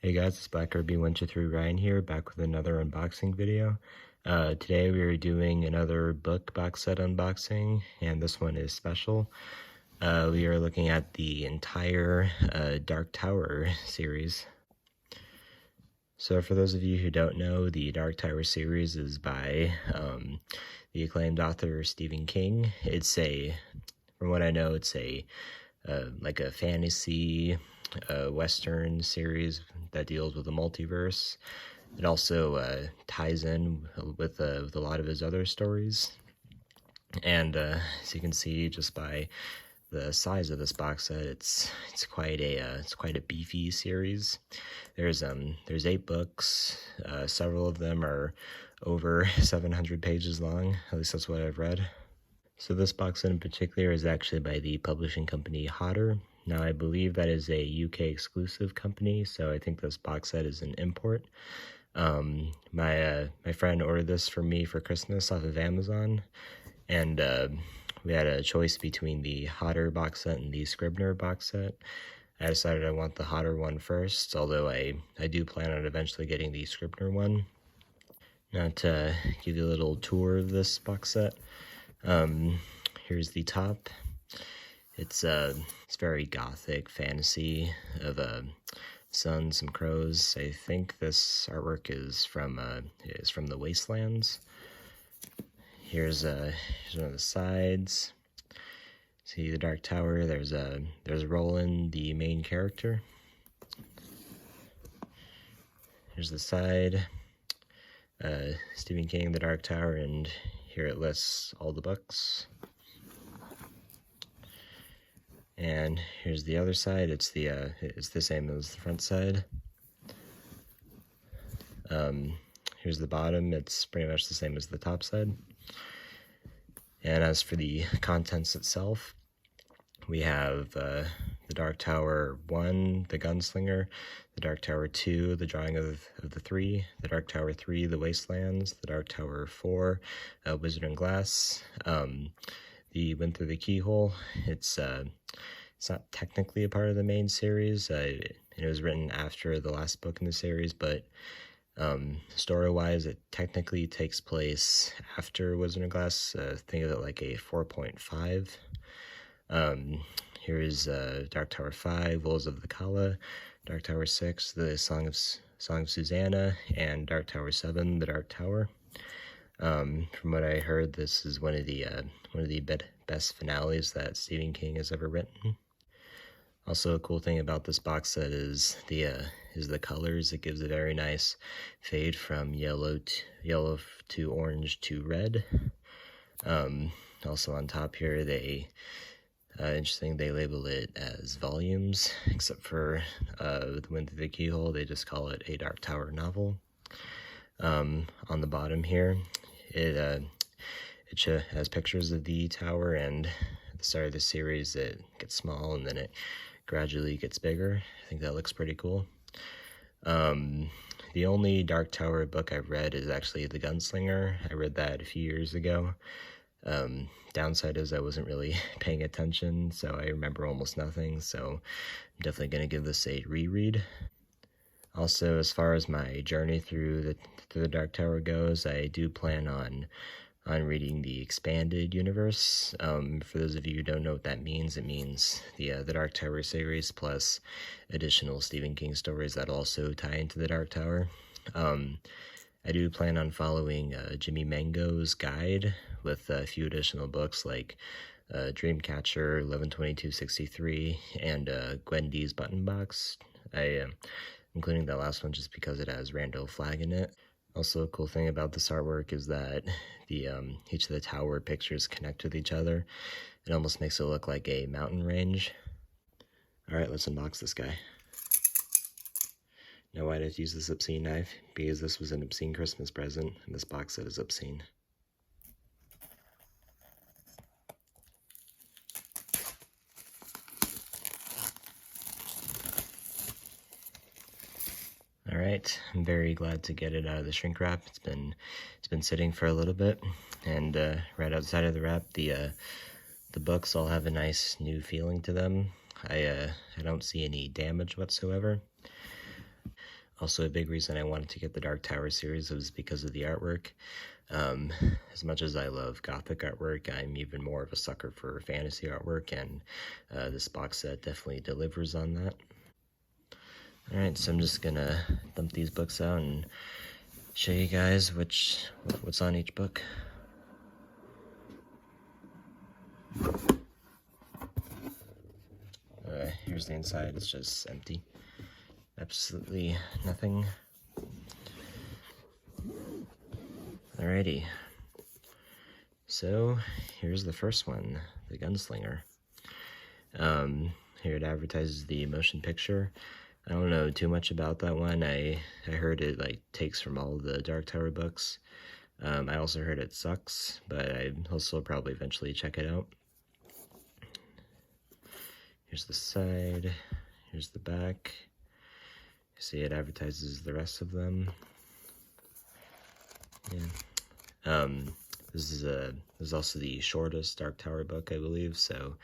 Hey guys, it's Black RB123 Ryan here, back with another unboxing video. Today we are doing another book box set unboxing, and this one is special. We are looking at the entire Dark Tower series. So for those of you who don't know, the Dark Tower series is by the acclaimed author Stephen King. From what I know, it's like a fantasy Western series that deals with the multiverse. It also ties in with a lot of his other stories. And as you can see, just by the size of this box set, it's quite a beefy series. There's 8 books. Several of them are over 700 pages long. At least that's what I've read. So this box set in particular is actually by the publishing company Hodder. Now I believe that is a UK exclusive company, so I think this box set is an import. My friend ordered this for me for Christmas off of Amazon, and we had a choice between the Hodder box set and the Scribner box set. I decided I want the Hodder one first, although I do plan on eventually getting the Scribner one. Now to give you a little tour of this box set. Here's the top. It's very gothic fantasy of sun, some crows. I think this artwork is from the Wastelands. Here's one of the sides. See the Dark Tower. There's Roland, the main character. Here's the side. Stephen King, The Dark Tower, and here it lists all the books. And here's the other side. It's the same as the front side. Here's the bottom. It's pretty much the same as the top side. And as for the contents itself, we have the Dark Tower 1, the Gunslinger, the Dark Tower 2, the Drawing of the Three, the Dark Tower 3, the Wastelands, the Dark Tower 4, Wizard and Glass, the Wind Through the Keyhole. It's not technically a part of the main series. It was written after the last book in the series, but story-wise, it technically takes place after Wizard and Glass. Think of it like a 4.5. Here is Dark Tower 5, Wolves of the Kala, Dark Tower 6, the Song of Susanna, and Dark Tower 7, the Dark Tower. From what I heard, this is one of the best finales that Stephen King has ever written. Also, a cool thing about this box set is the colors. It gives a very nice fade from yellow to orange to red. Also on top here, interesting, they label it as volumes, except for The Wind Through the Keyhole, they just call it a Dark Tower novel. On the bottom here, it has pictures of the tower, and at the start of the series it gets small and then it gradually gets bigger. I think that looks pretty cool. The only Dark Tower book I've read is actually The Gunslinger. I read that a few years ago. Downside is I wasn't really paying attention, so I remember almost nothing, so I'm definitely going to give this a reread. Also, as far as my journey through the Dark Tower goes, I do plan on reading the expanded universe. For those of you who don't know what that means, it means the Dark Tower series plus additional Stephen King stories that also tie into the Dark Tower. I do plan on following Jimmy Mango's guide with a few additional books like Dreamcatcher, 11/22/63, and Gwen D's Button Box. Including that last one just because it has Randall Flagg in it. Also, a cool thing about this artwork is that each of the tower pictures connect with each other. It almost makes it look like a mountain range. Alright, let's unbox this guy. Now, why did I use this obscene knife? Because this was an obscene Christmas present, and this box set is obscene. Alright, I'm very glad to get it out of the shrink wrap. It's been sitting for a little bit, and right outside of the wrap, the books all have a nice new feeling to them. I don't see any damage whatsoever. Also, a big reason I wanted to get the Dark Tower series was because of the artwork. As much as I love Gothic artwork, I'm even more of a sucker for fantasy artwork, and this box set definitely delivers on that. Alright, so I'm just gonna dump these books out and show you guys what's on each book. Here's the inside. It's just empty. Absolutely nothing. Alrighty. So, here's the first one, The Gunslinger. Here it advertises the motion picture. I don't know too much about that one. I heard it like takes from all the Dark Tower books. I also heard it sucks, but I'll still probably eventually check it out. Here's the side. Here's the back. You see it advertises the rest of them. Yeah. This is also the shortest Dark Tower book, I believe, so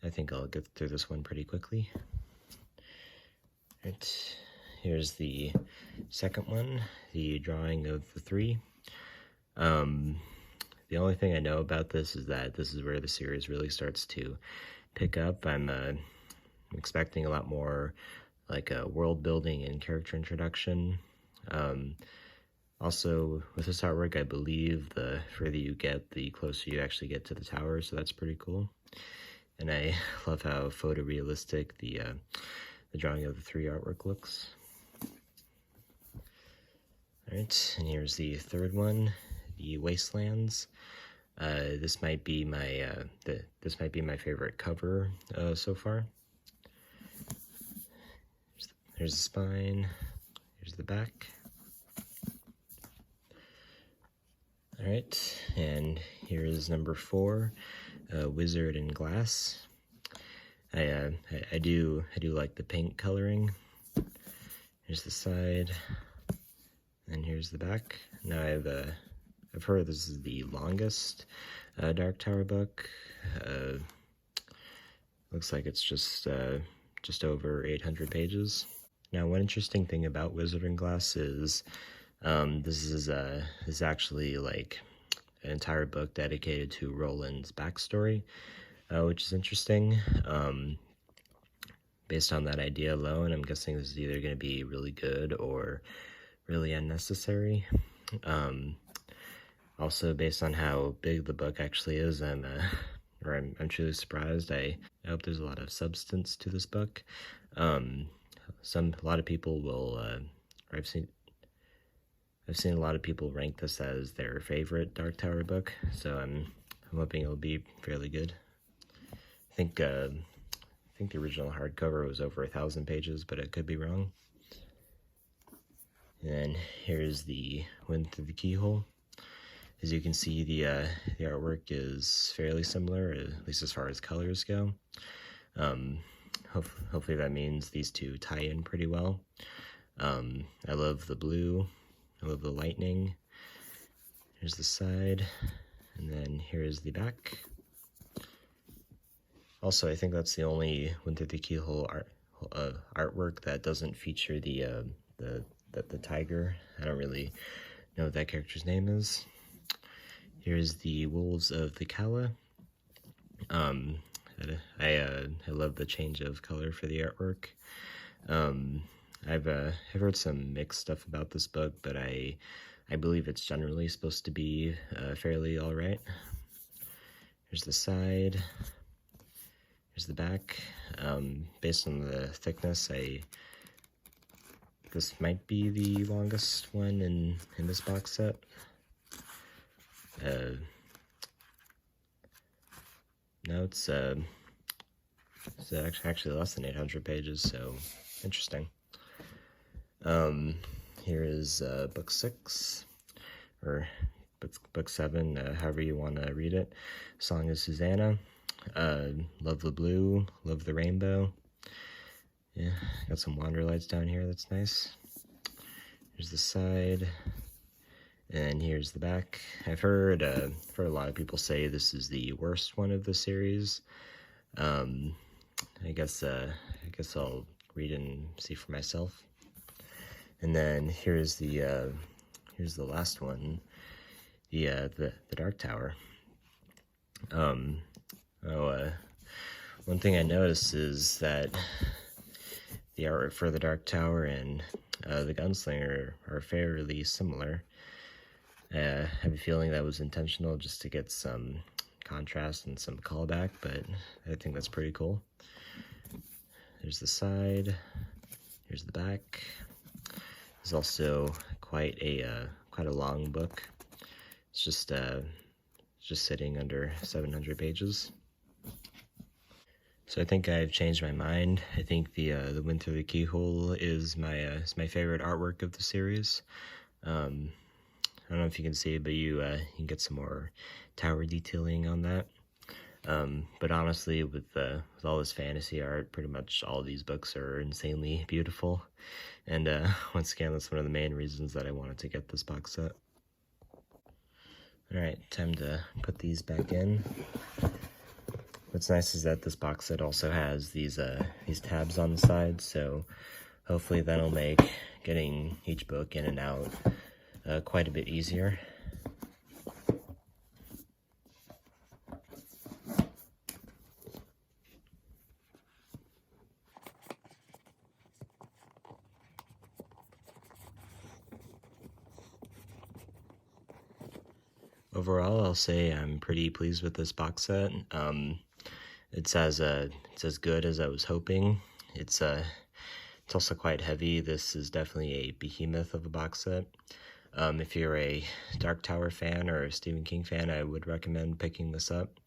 I think I'll get through this one pretty quickly. Right, here's the second one, the drawing of the three. The only thing I know about this is that this is where the series really starts to pick up. I'm expecting a lot more like world building and character introduction. Also, with this artwork, I believe the further you get, the closer you actually get to the tower, so that's pretty cool. And I love how photorealistic the drawing of the three artwork looks. Alright, and here's the third one, the Wastelands. This might be my favorite cover so far. Here's the spine. Here's the back. Alright, and here is number 4, Wizard in Glass. I do like the paint coloring. Here's the side, and here's the back. Now I've heard this is the longest Dark Tower book. Looks like it's just over 800 pages. Now, one interesting thing about Wizard in Glass is this is actually like an entire book dedicated to Roland's backstory, which is interesting. Based on that idea alone, I'm guessing this is either going to be really good or really unnecessary. Also, based on how big the book actually is, I'm truly surprised. I hope there's a lot of substance to this book. A lot of people will, I've seen a lot of people rank this as their favorite Dark Tower book, so I'm hoping it'll be fairly good. I think the original hardcover was over 1,000 pages, but I could be wrong. And then here's the Wind Through the Keyhole. As you can see, the artwork is fairly similar, at least as far as colors go. Hopefully that means these two tie in pretty well. I love the blue. I love the lightning. Here's the side, and then here's the back. Also, I think that's the only Wind Through the Keyhole artwork that doesn't feature the tiger. I don't really know what that character's name is. Here's the Wolves of the Kala. I love the change of color for the artwork. I've heard some mixed stuff about this book, but I believe it's generally supposed to be fairly alright. Here's the side. Here's the back. Based on the thickness, this might be the longest one in this box set. No, it's actually less than 800 pages, so interesting. Here is book 6, or book 7, however you want to read it. Song of Susanna. Love the blue, love the rainbow. Yeah, got some wanderlights down here, that's nice. Here's the side, and here's the back. I've heard a lot of people say this is the worst one of the series. I guess I'll read and see for myself. And then here's the last one, the Dark Tower. One thing I noticed is that the art for the Dark Tower and the Gunslinger are fairly similar. I have a feeling that was intentional just to get some contrast and some callback, but I think that's pretty cool. There's the side, here's the back. It's also quite a long book. It's just sitting under 700 pages. So I think I've changed my mind. I think the Wind Through the Keyhole is my favorite artwork of the series. I don't know if you can see it, but you can get some more tower detailing on that. But honestly, with all this fantasy art, pretty much all of these books are insanely beautiful. And once again, that's one of the main reasons that I wanted to get this box set. Alright, time to put these back in. What's nice is that this box set also has these tabs on the side, so hopefully that'll make getting each book in and out quite a bit easier. Overall, I'll say I'm pretty pleased with this box set. It's as good as I was hoping. It's also quite heavy. This is definitely a behemoth of a box set. If you're a Dark Tower fan or a Stephen King fan, I would recommend picking this up.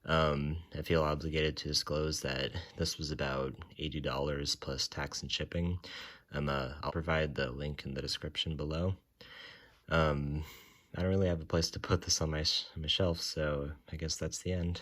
I feel obligated to disclose that this was about $80 plus tax and shipping. I'll provide the link in the description below. I don't really have a place to put this on my shelf, so I guess that's the end.